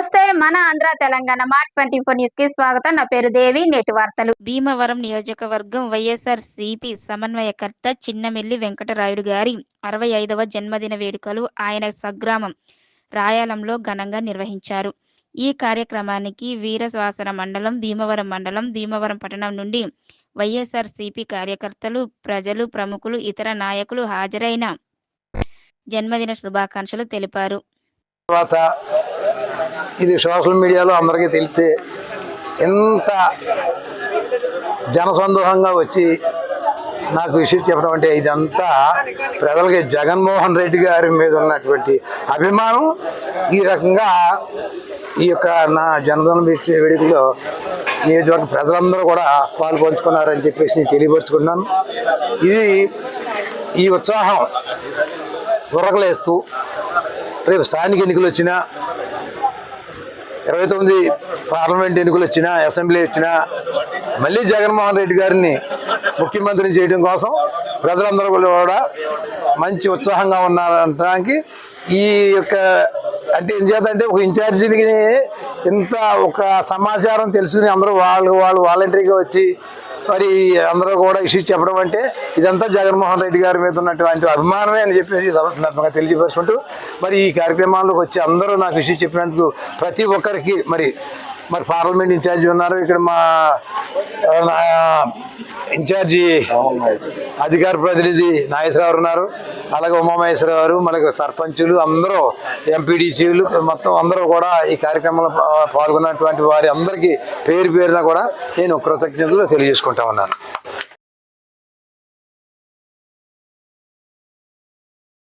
నమస్తే మన Andhra Telangana mark 24 news కి స్వాగతం. నా పేరు దేవి. నేటి వార్తలు. భీమవరం నియోజకవర్గం వైఎస్ఆర్సీపీ సమన్వయకర్త చిన్నమిల్లి వెంకటరాయుడు గారి 65వ జన్మదిన వేడుకలు ఆయన స్వగ్రామం రాయాలంలో ఘనంగా నిర్వహించారు. ఈ కార్యక్రమానికి వీరవాసర మండలం, భీమవరం మండలం, భీమవరం పట్టణం నుండి వైఎస్ఆర్సీపీ కార్యకర్తలు, ప్రజలు, ప్రముఖులు, ఇతర నాయకులు హాజరైన జన్మదిన శుభాకాంక్షలు తెలిపారు. ఇది సోషల్ మీడియాలో అందరికీ తెలిస్తే ఎంత జనసందోహంగా వచ్చి నాకు విషయం చెప్పడం అంటే ఇదంతా ప్రజలకి జగన్మోహన్ రెడ్డి గారి మీద ఉన్నటువంటి అభిమానం. ఈ రకంగా ఈ యొక్క నా జన్మదిన వేడుకలో నియోజకవర్గ ప్రజలందరూ కూడా పాలు పంచుకున్నారని చెప్పేసి నేను తెలియపరుచుకున్నాను. ఈ ఉత్సాహం ఉరకలేస్తూ రేపు స్థానిక ఎన్నికలు వచ్చినా, 29 పార్లమెంట్ ఎన్నికలు వచ్చినా, అసెంబ్లీ వచ్చినా మళ్ళీ జగన్మోహన్ రెడ్డి గారిని ముఖ్యమంత్రిని చేయడం కోసం ప్రజలందరూ కూడా మంచి ఉత్సాహంగా ఉన్నారనడానికి ఈ యొక్క అంటే ఏం చేద్దంటే ఒక ఇన్ఛార్జీలకి ఇంత ఒక సమాచారం తెలుసుకుని అందరూ వాళ్ళు వాలంటరీగా వచ్చి మరి అందరూ కూడా ఇష్యూ చెప్పడం అంటే ఇదంతా జగన్మోహన్ రెడ్డి గారి మీద ఉన్నటువంటి అభిమానమే అని చెప్పేసి సందర్భంగా తెలియజేసుకుంటూ మరి ఈ కార్యక్రమాల్లోకి వచ్చి అందరూ నాకు ఇష్యూ చెప్పినందుకు ప్రతి ఒక్కరికి మరి పార్లమెంట్ ఇన్ఛార్జి ఉన్నారు, ఇక్కడ మా ఇన్ఛార్జి అధికార ప్రతినిధి నాగేశ్వరరావు ఉన్నారు, అలాగే ఉమామహేశ్వరరావు గారు, మనకి సర్పంచులు అందరూ, ఎంపీడీసీలు మొత్తం అందరూ కూడా ఈ కార్యక్రమంలో పాల్గొన్నటువంటి వారి అందరికీ పేరు పేరున కూడా నేను కృతజ్ఞతలు తెలియజేసుకుంటా ఉన్నాను.